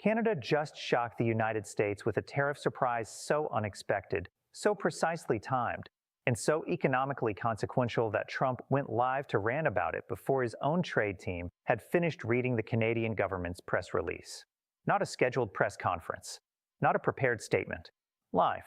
Canada just shocked the United States with a tariff surprise so unexpected, so precisely timed, and so economically consequential that Trump went live to rant about it before his own trade team had finished reading the Canadian government's press release. Not a scheduled press conference, not a prepared statement. Live,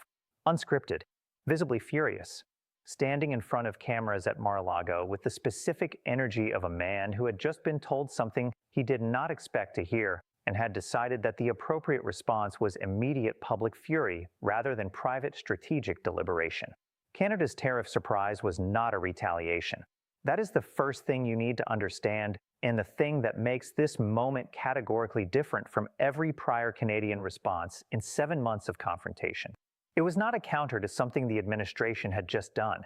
unscripted, visibly furious, standing in front of cameras at Mar-a-Lago with the specific energy of a man who had just been told something he did not expect to hear and had decided that the appropriate response was immediate public fury rather than private strategic deliberation. Canada's tariff surprise was not a retaliation. That is the first thing you need to understand, and the thing that makes this moment categorically different from every prior Canadian response in 7 months of confrontation. It was not a counter to something the administration had just done.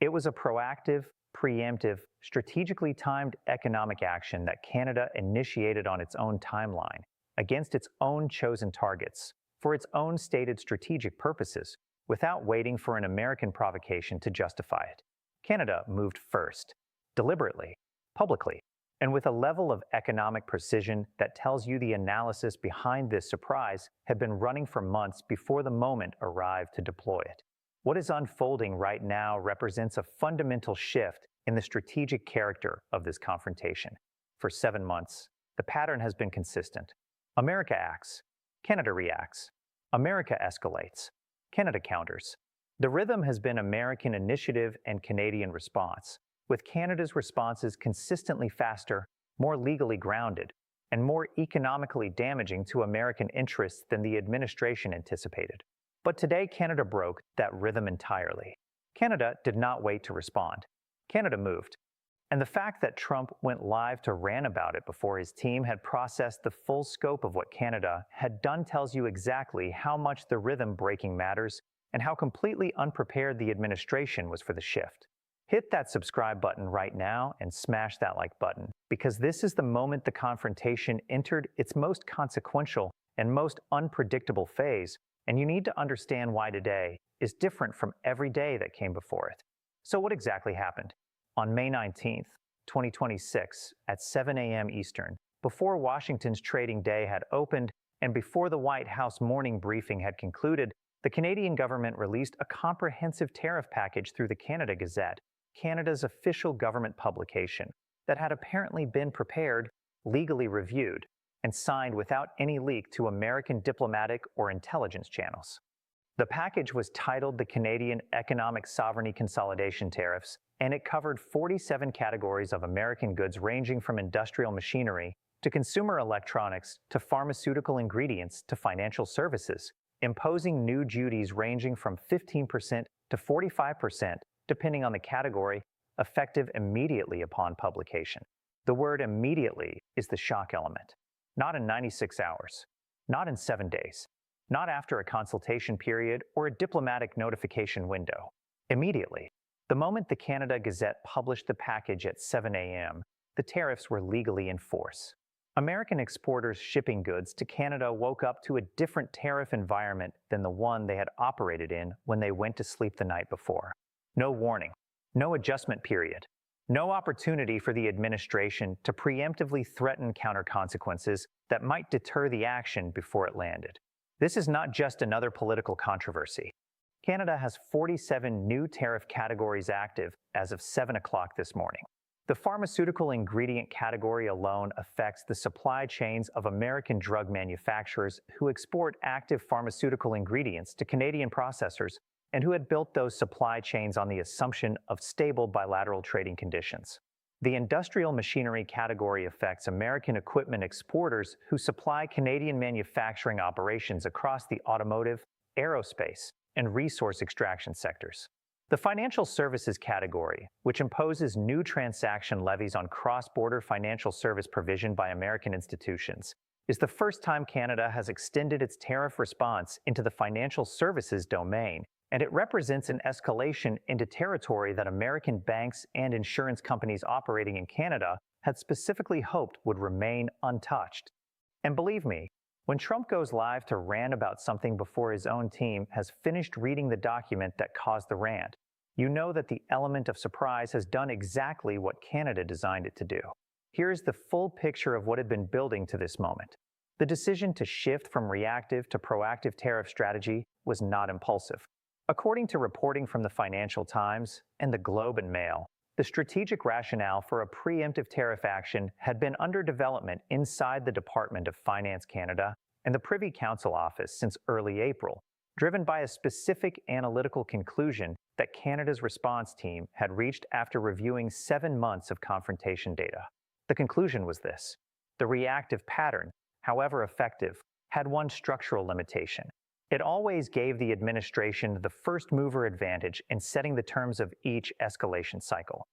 It was a proactive, preemptive, strategically timed economic action that Canada initiated on its own timeline, against its own chosen targets, for its own stated strategic purposes, without waiting for an American provocation to justify it. Canada moved first, deliberately, publicly, and with a level of economic precision that tells you the analysis behind this surprise had been running for months before the moment arrived to deploy it. What is unfolding right now represents a fundamental shift in the strategic character of this confrontation. For 7 months, the pattern has been consistent. America acts, Canada reacts. America escalates, Canada counters. The rhythm has been American initiative and Canadian response, with Canada's responses consistently faster, more legally grounded, and more economically damaging to American interests than the administration anticipated. But today, Canada broke that rhythm entirely. Canada did not wait to respond. Canada moved. And the fact that Trump went live to rant about it before his team had processed the full scope of what Canada had done tells you exactly how much the rhythm breaking matters and how completely unprepared the administration was for the shift. Hit that subscribe button right now and smash that like button, because this is the moment the confrontation entered its most consequential and most unpredictable phase, and you need to understand why today is different from every day that came before it. So what exactly happened? On May 19th, 2026, at 7 a.m. Eastern, before Washington's trading day had opened and before the White House morning briefing had concluded, the Canadian government released a comprehensive tariff package through the Canada Gazette, Canada's official government publication, that had apparently been prepared, legally reviewed, and signed without any leak to American diplomatic or intelligence channels. The package was titled the Canadian Economic Sovereignty Consolidation Tariffs, and it covered 47 categories of American goods ranging from industrial machinery to consumer electronics to pharmaceutical ingredients to financial services, imposing new duties ranging from 15% to 45%, depending on the category, effective immediately upon publication. The word immediately is the shock element. Not in 96 hours, not in 7 days, not after a consultation period or a diplomatic notification window. Immediately. The moment the Canada Gazette published the package at 7 a.m., the tariffs were legally in force. American exporters shipping goods to Canada woke up to a different tariff environment than the one they had operated in when they went to sleep the night before. No warning, no adjustment period, no opportunity for the administration to preemptively threaten counter consequences that might deter the action before it landed. This is not just another political controversy. Canada has 47 new tariff categories active as of 7 o'clock this morning. The pharmaceutical ingredient category alone affects the supply chains of American drug manufacturers who export active pharmaceutical ingredients to Canadian processors and who had built those supply chains on the assumption of stable bilateral trading conditions. The industrial machinery category affects American equipment exporters who supply Canadian manufacturing operations across the automotive, aerospace, and resource extraction sectors. The financial services category, which imposes new transaction levies on cross-border financial service provision by American institutions, is the first time Canada has extended its tariff response into the financial services domain, and it represents an escalation into territory that American banks and insurance companies operating in Canada had specifically hoped would remain untouched. And believe me, when Trump goes live to rant about something before his own team has finished reading the document that caused the rant, you know that the element of surprise has done exactly what Canada designed it to do. Here's the full picture of what had been building to this moment. The decision to shift from reactive to proactive tariff strategy was not impulsive. According to reporting from the Financial Times and the Globe and Mail, the strategic rationale for a preemptive tariff action had been under development inside the Department of Finance Canada and the Privy Council office since early April, driven by a specific analytical conclusion that Canada's response team had reached after reviewing 7 months of confrontation data. The conclusion was this: the reactive pattern, however effective, had one structural limitation. It always gave the administration the first mover advantage in setting the terms of each escalation cycle.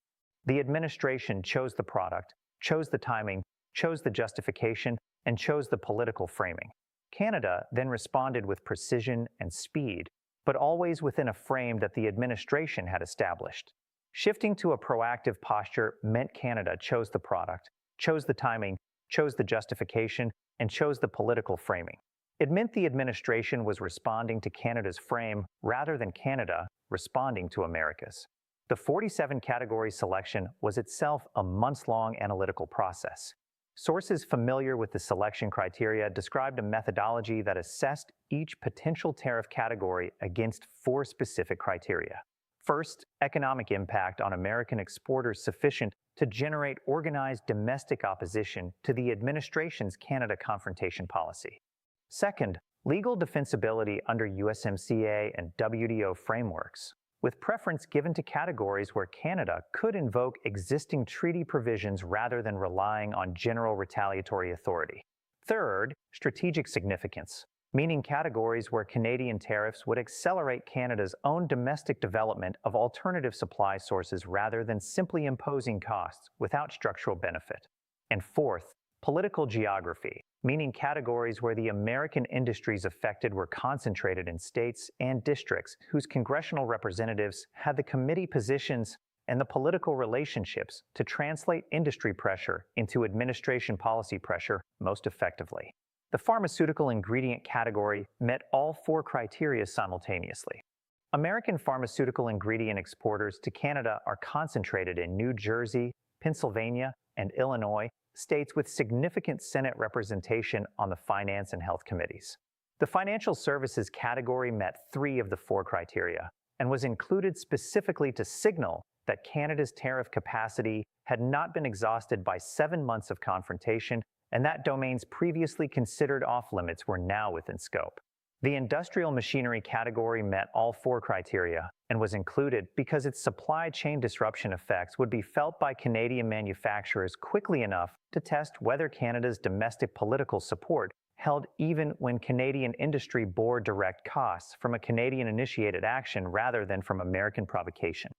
The administration chose the product, chose the timing, chose the justification, and chose the political framing. Canada then responded with precision and speed, but always within a frame that the administration had established. Shifting to a proactive posture meant Canada chose the product, chose the timing, chose the justification, and chose the political framing. It meant the administration was responding to Canada's frame rather than Canada responding to America's. The 47 category selection was itself a months-long analytical process. Sources familiar with the selection criteria described a methodology that assessed each potential tariff category against 4 specific criteria. First, economic impact on American exporters sufficient to generate organized domestic opposition to the administration's Canada confrontation policy. Second, legal defensibility under USMCA and WTO frameworks, with preference given to categories where Canada could invoke existing treaty provisions rather than relying on general retaliatory authority. Third, strategic significance, meaning categories where Canadian tariffs would accelerate Canada's own domestic development of alternative supply sources rather than simply imposing costs without structural benefit. And fourth, political geography, meaning categories where the American industries affected were concentrated in states and districts whose congressional representatives had the committee positions and the political relationships to translate industry pressure into administration policy pressure most effectively. The pharmaceutical ingredient category met all 4 criteria simultaneously. American pharmaceutical ingredient exporters to Canada are concentrated in New Jersey, Pennsylvania, and Illinois, states with significant Senate representation on the Finance and Health Committees. The financial services category met 3 of the 4 criteria and was included specifically to signal that Canada's tariff capacity had not been exhausted by 7 months of confrontation and that domains previously considered off-limits were now within scope. The industrial machinery category met all 4 criteria and was included because its supply chain disruption effects would be felt by Canadian manufacturers quickly enough to test whether Canada's domestic political support held even when Canadian industry bore direct costs from a Canadian-initiated action rather than from American provocation.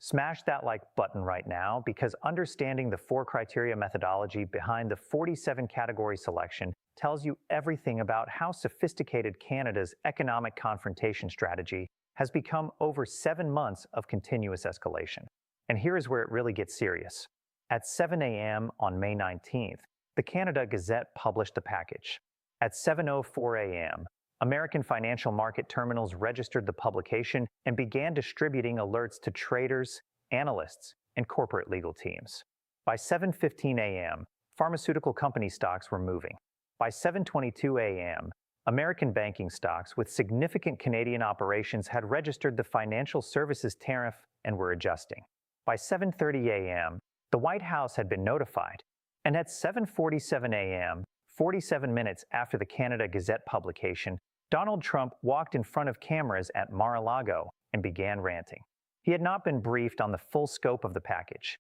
Smash that like button right now because understanding the 4 criteria methodology behind the 47 category selection tells you everything about how sophisticated Canada's economic confrontation strategy has become over 7 months of continuous escalation. And here is where it really gets serious. At 7 a.m. on May 19th, the Canada Gazette published the package. At 7:04 a.m., American financial market terminals registered the publication and began distributing alerts to traders, analysts, and corporate legal teams. By 7:15 a.m., pharmaceutical company stocks were moving. By 7:22 a.m., American banking stocks with significant Canadian operations had registered the financial services tariff and were adjusting. By 7:30 a.m., the White House had been notified, and at 7:47 a.m., 47 minutes after the Canada Gazette publication, Donald Trump walked in front of cameras at Mar-a-Lago and began ranting. He had not been briefed on the full scope of the package.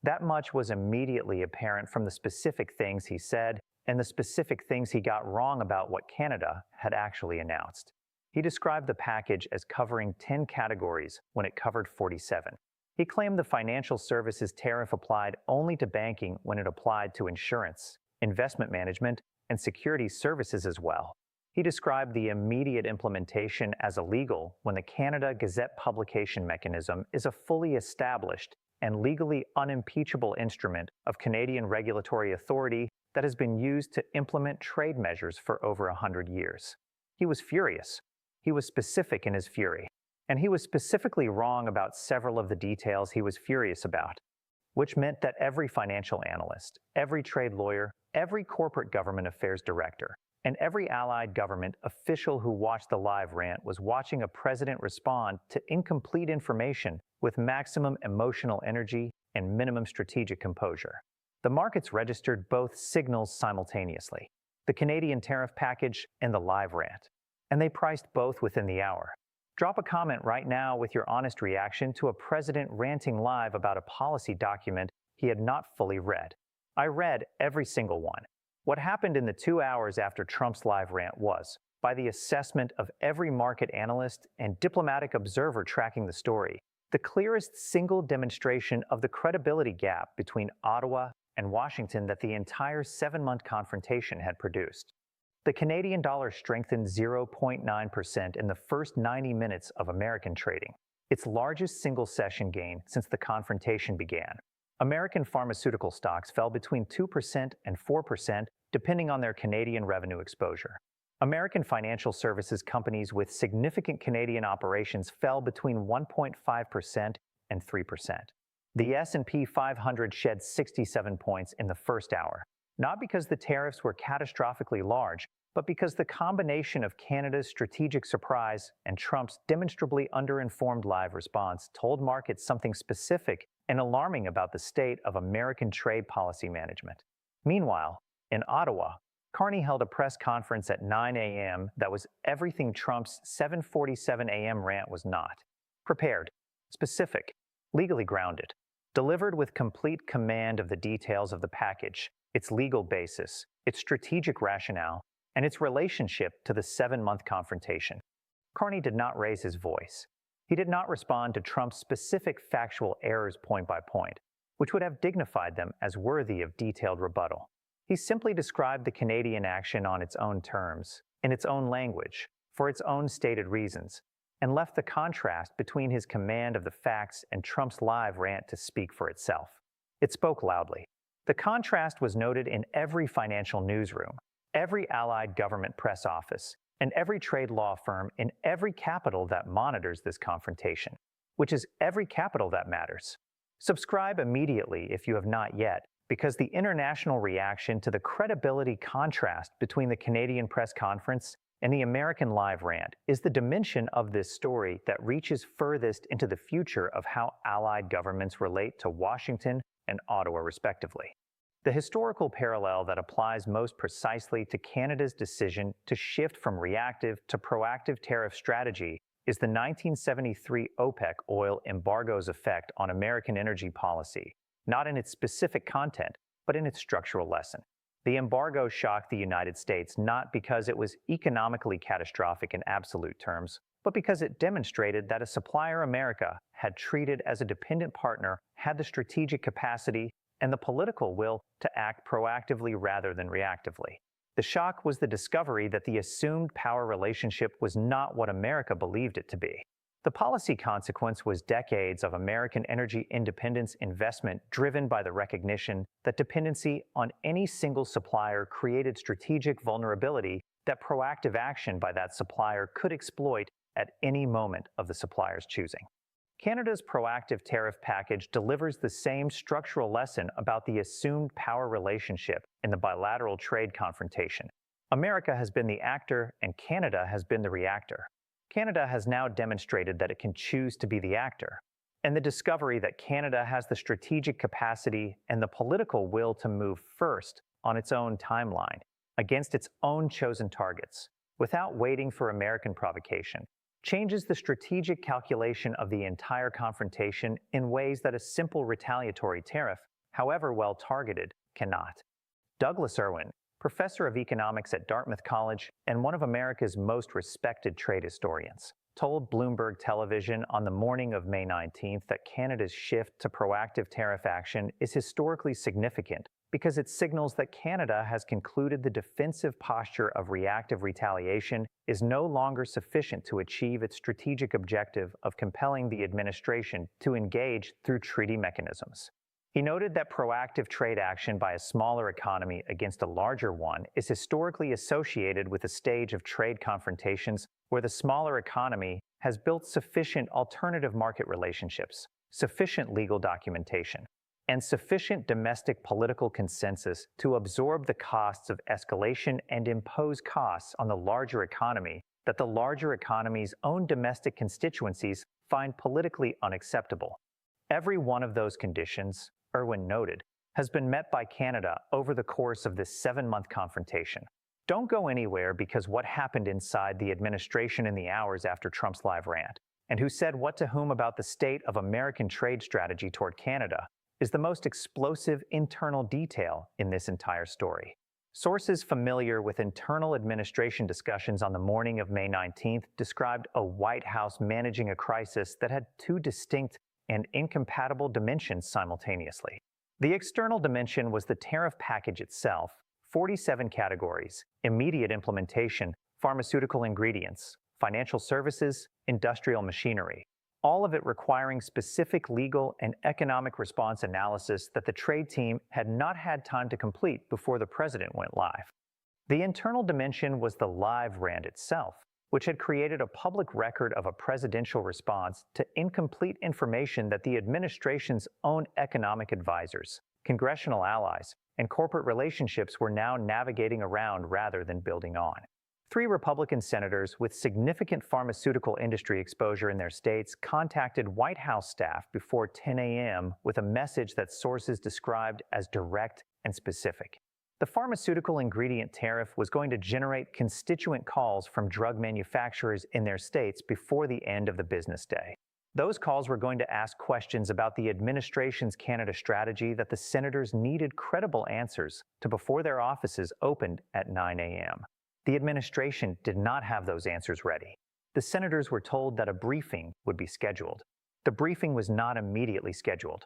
That much was immediately apparent from the specific things he said and the specific things he got wrong about what Canada had actually announced. He described the package as covering 10 categories when it covered 47. He claimed the financial services tariff applied only to banking when it applied to insurance, investment management, and securities services as well. He described the immediate implementation as illegal when the Canada Gazette publication mechanism is a fully established and legally unimpeachable instrument of Canadian regulatory authority that has been used to implement trade measures for over 100 years. He was furious. He was specific in his fury. And he was specifically wrong about several of the details he was furious about. which meant that every financial analyst, every trade lawyer, every corporate government affairs director, and every allied government official who watched the live rant was watching a president respond to incomplete information with maximum emotional energy and minimum strategic composure. The markets registered both signals simultaneously, the Canadian tariff package and the live rant, and they priced both within the hour. Drop a comment right now with your honest reaction to a president ranting live about a policy document he had not fully read. I read every single one. What happened in the 2 hours after Trump's live rant was, by the assessment of every market analyst and diplomatic observer tracking the story, the clearest single demonstration of the credibility gap between Ottawa and Washington that the entire 7-month confrontation had produced. The Canadian dollar strengthened 0.9% in the first 90 minutes of American trading, its largest single session gain since the confrontation began. American pharmaceutical stocks fell between 2% and 4%, depending on their Canadian revenue exposure. American financial services companies with significant Canadian operations fell between 1.5% and 3%. The S&P 500 shed 67 points in the first hour, not because the tariffs were catastrophically large, but because the combination of Canada's strategic surprise and Trump's demonstrably underinformed live response told markets something specific and alarming about the state of American trade policy management. Meanwhile, in Ottawa, Carney held a press conference at 9 a.m. that was everything Trump's 7:47 a.m. rant was not. Prepared, specific, legally grounded, delivered with complete command of the details of the package, its legal basis, its strategic rationale, and its relationship to the 7-month confrontation. Carney did not raise his voice. He did not respond to Trump's specific factual errors point by point, which would have dignified them as worthy of detailed rebuttal. He simply described the Canadian action on its own terms, in its own language, for its own stated reasons, and left the contrast between his command of the facts and Trump's live rant to speak for itself. It spoke loudly. The contrast was noted in every financial newsroom, every allied government press office, and every trade law firm in every capital that monitors this confrontation, which is every capital that matters. Subscribe immediately if you have not yet, because the international reaction to the credibility contrast between the Canadian press conference and the American live rant is the dimension of this story that reaches furthest into the future of how allied governments relate to Washington and Ottawa respectively. The historical parallel that applies most precisely to Canada's decision to shift from reactive to proactive tariff strategy is the 1973 OPEC oil embargo's effect on American energy policy, not in its specific content, but in its structural lesson. The embargo shocked the United States not because it was economically catastrophic in absolute terms, but because it demonstrated that a supplier America had treated as a dependent partner had the strategic capacity and the political will to act proactively rather than reactively. The shock was the discovery that the assumed power relationship was not what America believed it to be. The policy consequence was decades of American energy independence investment driven by the recognition that dependency on any single supplier created strategic vulnerability that proactive action by that supplier could exploit at any moment of the supplier's choosing. Canada's proactive tariff package delivers the same structural lesson about the assumed power relationship in the bilateral trade confrontation. America has been the actor and Canada has been the reactor. Canada has now demonstrated that it can choose to be the actor, and the discovery that Canada has the strategic capacity and the political will to move first on its own timeline, against its own chosen targets, without waiting for American provocation, changes the strategic calculation of the entire confrontation in ways that a simple retaliatory tariff, however well targeted, cannot. Douglas Irwin, professor of economics at Dartmouth College and one of America's most respected trade historians, told Bloomberg Television on the morning of May 19th that Canada's shift to proactive tariff action is historically significant because it signals that Canada has concluded the defensive posture of reactive retaliation is no longer sufficient to achieve its strategic objective of compelling the administration to engage through treaty mechanisms. He noted that proactive trade action by a smaller economy against a larger one is historically associated with a stage of trade confrontations where the smaller economy has built sufficient alternative market relationships, sufficient legal documentation, and sufficient domestic political consensus to absorb the costs of escalation and impose costs on the larger economy that the larger economy's own domestic constituencies find politically unacceptable. Every one of those conditions, Irwin noted, has been met by Canada over the course of this 7-month confrontation. Don't go anywhere, because what happened inside the administration in the hours after Trump's live rant, and who said what to whom about the state of American trade strategy toward Canada, is the most explosive internal detail in this entire story. Sources familiar with internal administration discussions on the morning of May 19th described a White House managing a crisis that had two distinct and incompatible dimensions simultaneously. The external dimension was the tariff package itself, 47 categories, immediate implementation, pharmaceutical ingredients, financial services, industrial machinery, all of it requiring specific legal and economic response analysis that the trade team had not had time to complete before the president went live. The internal dimension was the live rant itself, which had created a public record of a presidential response to incomplete information that the administration's own economic advisors, congressional allies, and corporate relationships were now navigating around rather than building on. 3 Republican senators with significant pharmaceutical industry exposure in their states contacted White House staff before 10 a.m. with a message that sources described as direct and specific. The pharmaceutical ingredient tariff was going to generate constituent calls from drug manufacturers in their states before the end of the business day. Those calls were going to ask questions about the administration's Canada strategy that the senators needed credible answers to before their offices opened at 9 a.m. The administration did not have those answers ready. The senators were told that a briefing would be scheduled. The briefing was not immediately scheduled.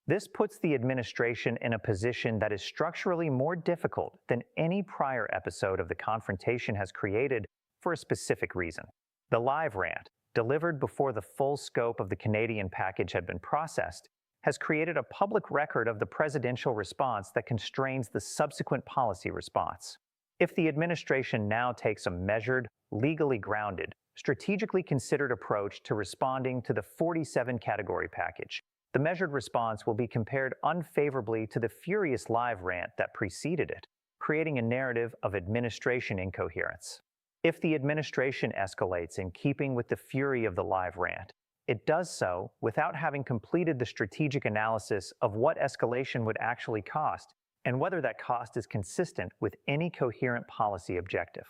This puts the administration in a position that is structurally more difficult than any prior episode of the confrontation has created for a specific reason. The live rant, delivered before the full scope of the Canadian package had been processed, has created a public record of the presidential response that constrains the subsequent policy response. If the administration now takes a measured, legally grounded, strategically considered approach to responding to the 47-category package, the measured response will be compared unfavorably to the furious live rant that preceded it, creating a narrative of administration incoherence. If the administration escalates in keeping with the fury of the live rant, it does so without having completed the strategic analysis of what escalation would actually cost and whether that cost is consistent with any coherent policy objective.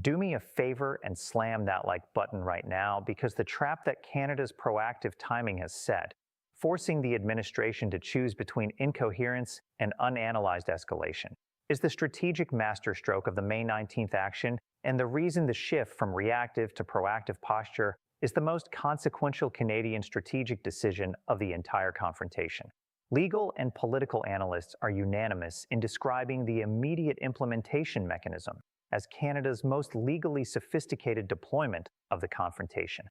Do me a favor and slam that like button right now, because the trap that Canada's proactive timing has set, forcing the administration to choose between incoherence and unanalyzed escalation, is the strategic masterstroke of the May 19th action, and the reason the shift from reactive to proactive posture is the most consequential Canadian strategic decision of the entire confrontation. Legal and political analysts are unanimous in describing the immediate implementation mechanism as Canada's most legally sophisticated deployment of the confrontation.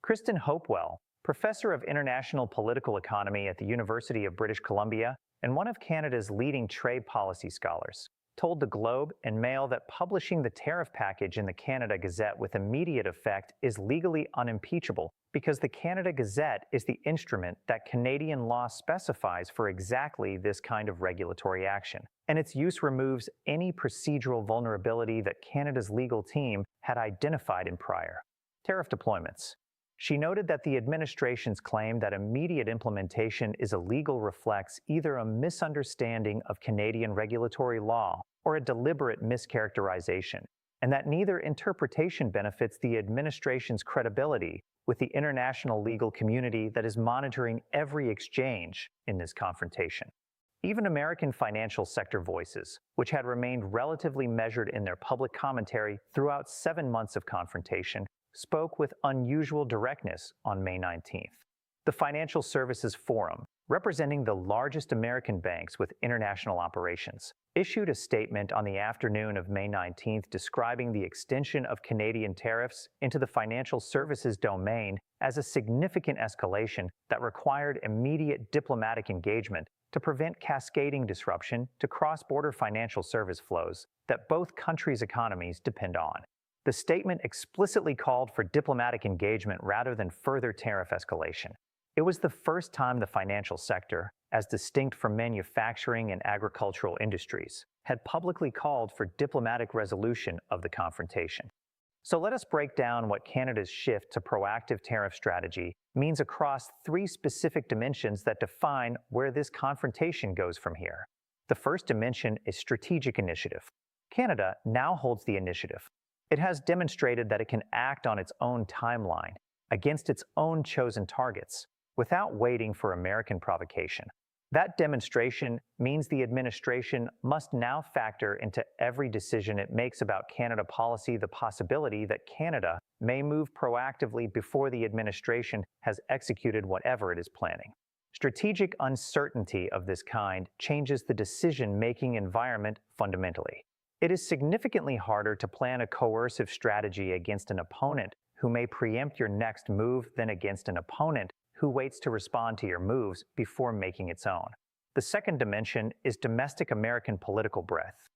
Kristen Hopewell, professor of international political economy at the University of British Columbia and one of Canada's leading trade policy scholars, told the Globe and Mail that publishing the tariff package in the Canada Gazette with immediate effect is legally unimpeachable because the Canada Gazette is the instrument that Canadian law specifies for exactly this kind of regulatory action, and its use removes any procedural vulnerability that Canada's legal team had identified in prior tariff deployments. She noted that the administration's claim that immediate implementation is illegal reflects either a misunderstanding of Canadian regulatory law or a deliberate mischaracterization, and that neither interpretation benefits the administration's credibility with the international legal community that is monitoring every exchange in this confrontation. Even American financial sector voices, which had remained relatively measured in their public commentary throughout 7 months of confrontation, spoke with unusual directness on May 19th. The Financial Services Forum, representing the largest American banks with international operations, issued a statement on the afternoon of May 19th describing the extension of Canadian tariffs into the financial services domain as a significant escalation that required immediate diplomatic engagement to prevent cascading disruption to cross-border financial service flows that both countries' economies depend on. The statement explicitly called for diplomatic engagement rather than further tariff escalation. It was the first time the financial sector, as distinct from manufacturing and agricultural industries, had publicly called for diplomatic resolution of the confrontation. So let us break down what Canada's shift to proactive tariff strategy means across three specific dimensions that define where this confrontation goes from here. The first dimension is strategic initiative. Canada now holds the initiative. It has demonstrated that it can act on its own timeline, against its own chosen targets, without waiting for American provocation. That demonstration means the administration must now factor into every decision it makes about Canada policy the possibility that Canada may move proactively before the administration has executed whatever it is planning. Strategic uncertainty of this kind changes the decision-making environment fundamentally. It is significantly harder to plan a coercive strategy against an opponent who may preempt your next move than against an opponent who waits to respond to your moves before making its own. The second dimension is domestic American political breadth.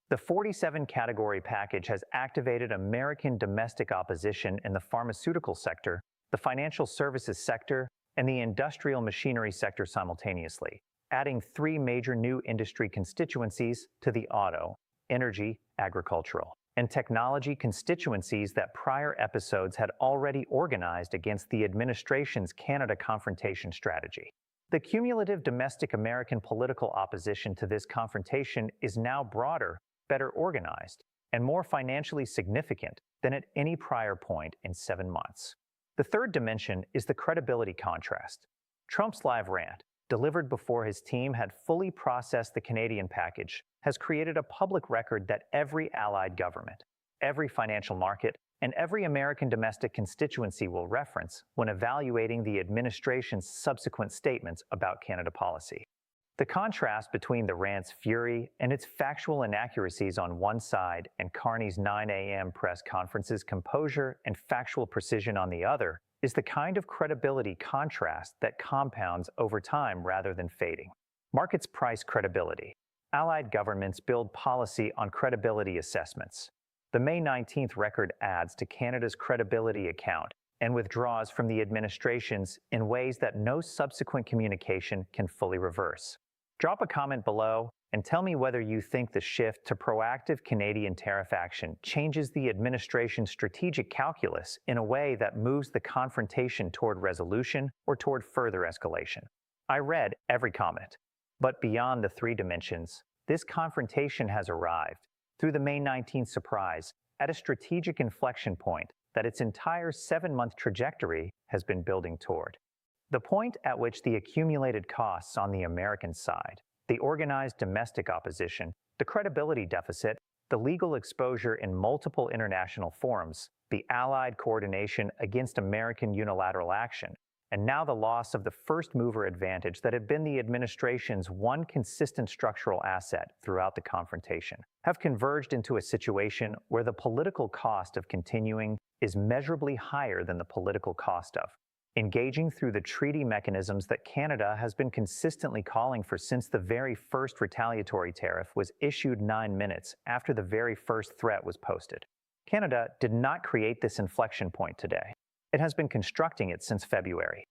The 47-category package has activated American domestic opposition in the pharmaceutical sector, the financial services sector, and the industrial machinery sector simultaneously, adding three major new industry constituencies to the auto, energy, agricultural, and technology constituencies that prior episodes had already organized against the administration's Canada confrontation strategy. The cumulative domestic American political opposition to this confrontation is now broader, better organized, and more financially significant than at any prior point in 7 months. The third dimension is the credibility contrast. Trump's live rant, delivered before his team had fully processed the Canadian package, has created a public record that every allied government, every financial market, and every American domestic constituency will reference when evaluating the administration's subsequent statements about Canada policy. The contrast between the rant's fury and its factual inaccuracies on one side and Carney's 9 a.m. press conference's composure and factual precision on the other is the kind of credibility contrast that compounds over time rather than fading. Markets price credibility. Allied governments build policy on credibility assessments. The May 19th record adds to Canada's credibility account and withdraws from the administration's in ways that no subsequent communication can fully reverse. Drop a comment below and tell me whether you think the shift to proactive Canadian tariff action changes the administration's strategic calculus in a way that moves the confrontation toward resolution or toward further escalation. I read every comment. But beyond the three dimensions, this confrontation has arrived, through the May 19th surprise, at a strategic inflection point that its entire 7-month trajectory has been building toward. The point at which the accumulated costs on the American side, the organized domestic opposition, the credibility deficit, the legal exposure in multiple international forums, the allied coordination against American unilateral action, and now the loss of the first-mover advantage that had been the administration's one consistent structural asset throughout the confrontation, have converged into a situation where the political cost of continuing is measurably higher than the political cost of engaging through the treaty mechanisms that Canada has been consistently calling for since the very first retaliatory tariff was issued 9 minutes after the very first threat was posted. Canada did not create this inflection point today. It has been constructing it since February.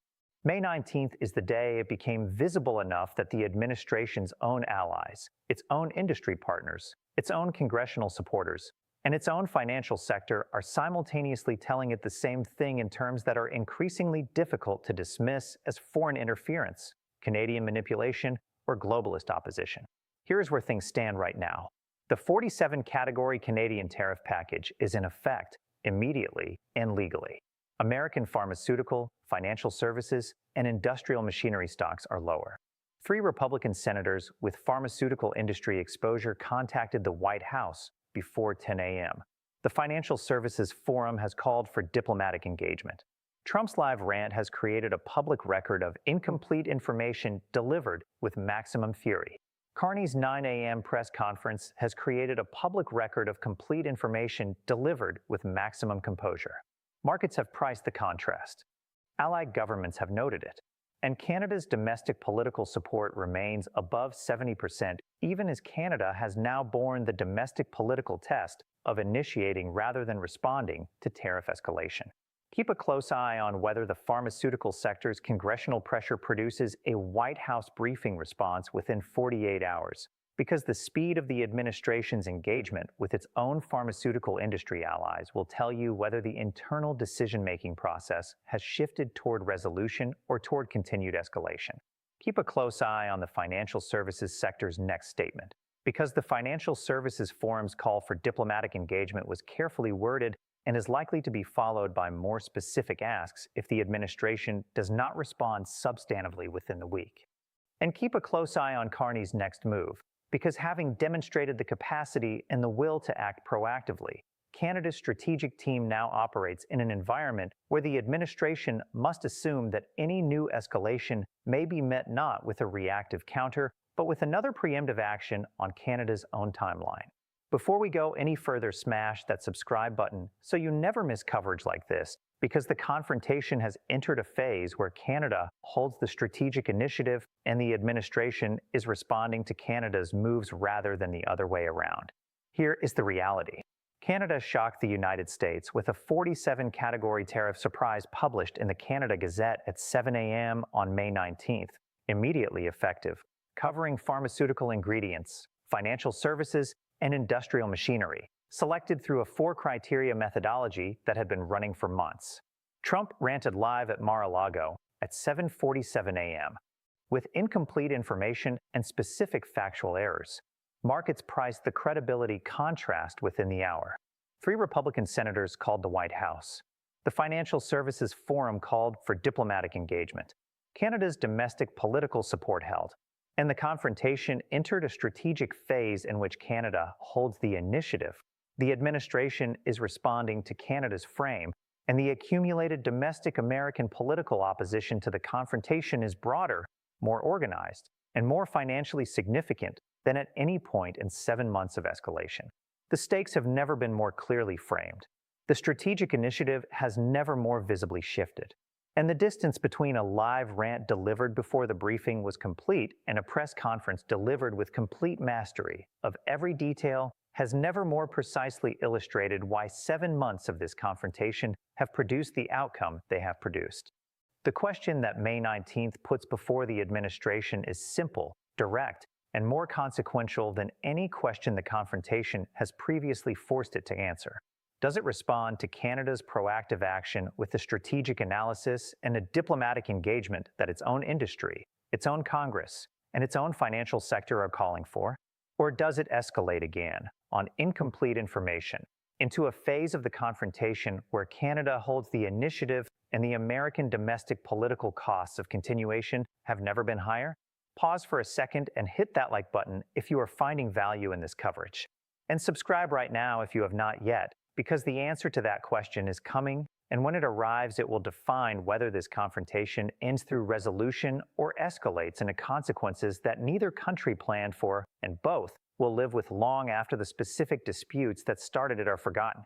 May 19th is the day it became visible enough that the administration's own allies, its own industry partners, its own congressional supporters, and its own financial sector are simultaneously telling it the same thing in terms that are increasingly difficult to dismiss as foreign interference, Canadian manipulation, or globalist opposition. Here's where things stand right now. The 47-category Canadian tariff package is in effect immediately and legally. American pharmaceutical, financial services, and industrial machinery stocks are lower. 3 Republican senators with pharmaceutical industry exposure contacted the White House before 10 a.m. The Financial Services Forum has called for diplomatic engagement. Trump's live rant has created a public record of incomplete information delivered with maximum fury. Carney's 9 a.m. press conference has created a public record of complete information delivered with maximum composure. Markets have priced the contrast. Allied governments have noted it. And Canada's domestic political support remains above 70%, even as Canada has now borne the domestic political test of initiating rather than responding to tariff escalation. Keep a close eye on whether the pharmaceutical sector's congressional pressure produces a White House briefing response within 48 hours, because the speed of the administration's engagement with its own pharmaceutical industry allies will tell you whether the internal decision-making process has shifted toward resolution or toward continued escalation. Keep a close eye on the financial services sector's next statement, because the Financial Services Forum's call for diplomatic engagement was carefully worded and is likely to be followed by more specific asks if the administration does not respond substantively within the week. And keep a close eye on Carney's next move, because having demonstrated the capacity and the will to act proactively, Canada's strategic team now operates in an environment where the administration must assume that any new escalation may be met not with a reactive counter, but with another preemptive action on Canada's own timeline. Before we go any further, smash that subscribe button so you never miss coverage like this, because the confrontation has entered a phase where Canada holds the strategic initiative and the administration is responding to Canada's moves rather than the other way around. Here is the reality. Canada shocked the United States with a 47-category tariff surprise published in the Canada Gazette at 7 a.m. on May 19th, immediately effective, covering pharmaceutical ingredients, financial services, and industrial machinery, selected through a 4-criteria methodology that had been running for months. Trump ranted live at Mar-a-Lago at 7:47 a.m. With incomplete information and specific factual errors, markets priced the credibility contrast within the hour. 3 Republican senators called the White House. The Financial Services Forum called for diplomatic engagement. Canada's domestic political support held. And the confrontation entered a strategic phase in which Canada holds the initiative. The administration is responding to Canada's frame, and the accumulated domestic American political opposition to the confrontation is broader, more organized, and more financially significant than at any point in 7 months of escalation. The stakes have never been more clearly framed. The strategic initiative has never more visibly shifted. And the distance between a live rant delivered before the briefing was complete and a press conference delivered with complete mastery of every detail has never more precisely illustrated why 7 months of this confrontation have produced the outcome they have produced. The question that May 19th puts before the administration is simple, direct, and more consequential than any question the confrontation has previously forced it to answer. Does it respond to Canada's proactive action with the strategic analysis and a diplomatic engagement that its own industry, its own Congress, and its own financial sector are calling for? Or does it escalate again, on incomplete information, into a phase of the confrontation where Canada holds the initiative and the American domestic political costs of continuation have never been higher? Pause for a second and hit that like button if you are finding value in this coverage. And subscribe right now if you have not yet, because the answer to that question is coming, and when it arrives, it will define whether this confrontation ends through resolution or escalates into consequences that neither country planned for, and both will live with long after the specific disputes that started it are forgotten.